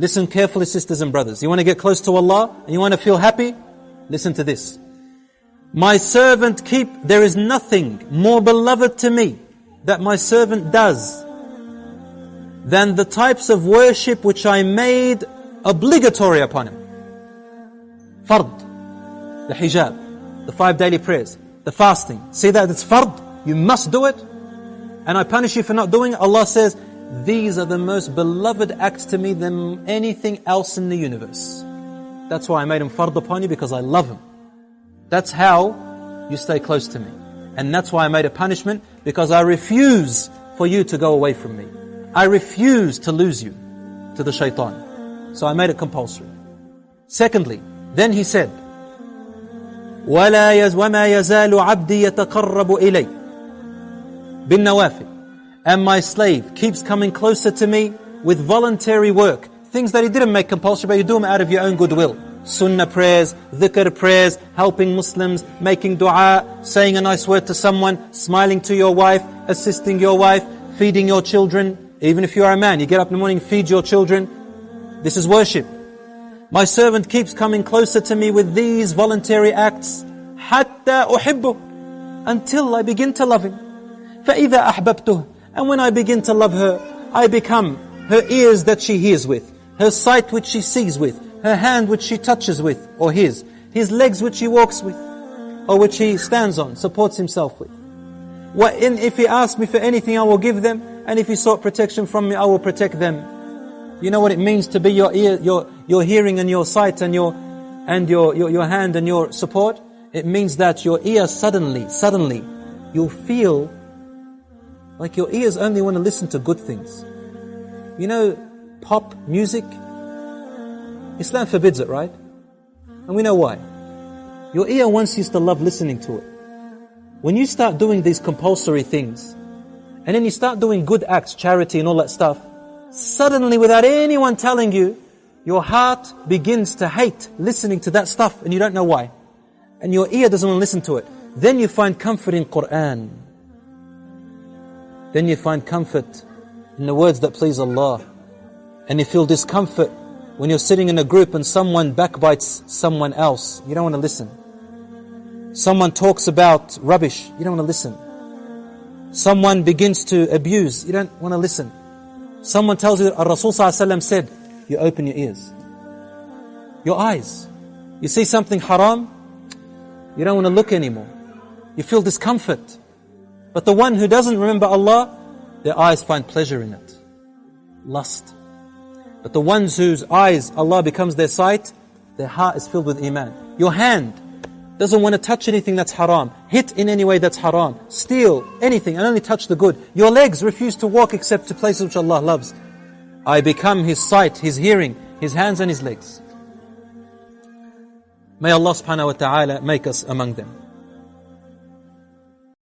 Listen carefully, sisters and brothers. You want to get close to Allah and you want to feel happy? Listen to this. My servant there is nothing more beloved to me that my servant does than the types of worship which I made obligatory upon him. Fard, the hijab, the 5 daily prayers, the fasting. See that it's fard, you must do it. And I punish you for not doing it. Allah says, these are the most beloved acts to me than anything else in the universe. That's why I made him fard upon you, because I love him. That's how you stay close to me. And that's why I made a punishment, because I refuse for you to go away from me. I refuse to lose you to the shaitan. So I made it compulsory. Secondly, then he said, وَمَا يَزَالُ عَبْدِي يَتَقَرَّبُ إِلَيْهِ بِالنَّوَافِلِ. And my slave keeps coming closer to me with voluntary work. Things that he didn't make compulsory, but you do them out of your own goodwill. Sunnah prayers, dhikr prayers, helping Muslims, making dua, saying a nice word to someone, smiling to your wife, assisting your wife, feeding your children. Even if you are a man, you get up in the morning, feed your children. This is worship. My servant keeps coming closer to me with these voluntary acts, حَتَّى أُحِبُّهُ, until I begin to love him. فَإِذَا أَحْبَبْتُهُ, and when I begin to love her, I become her ears that she hears with, her sight which she sees with, her hand which she touches with, or his legs which he walks with, or which he stands on, supports himself with. If he asks me for anything, I will give them, and if he sought protection from me, I will protect them. You know what it means to be your ear, your hearing and your sight and your hand and your support? It means that your ear suddenly, you'll feel like your ears only want to listen to good things. You know, pop music, Islam forbids it, right? And we know why. Your ear once used to love listening to it. When you start doing these compulsory things, and then you start doing good acts, charity and all that stuff, suddenly without anyone telling you, your heart begins to hate listening to that stuff and you don't know why. And your ear doesn't want to listen to it. Then you find comfort in Qur'an. Then you find comfort in the words that please Allah. And you feel discomfort when you're sitting in a group and someone backbites someone else. You don't want to listen. Someone talks about rubbish. You don't want to listen. Someone begins to abuse. You don't want to listen. Someone tells you that Rasul ﷺ said, you open your ears. Your eyes. You see something haram, you don't want to look anymore. You feel discomfort. But the one who doesn't remember Allah, their eyes find pleasure in it. Lust. But the ones whose eyes, Allah becomes their sight, their heart is filled with iman. Your hand doesn't want to touch anything that's haram, hit in any way that's haram, steal anything and only touch the good. Your legs refuse to walk except to places which Allah loves. I become his sight, his hearing, his hands and his legs. May Allah subhanahu wa ta'ala make us among them.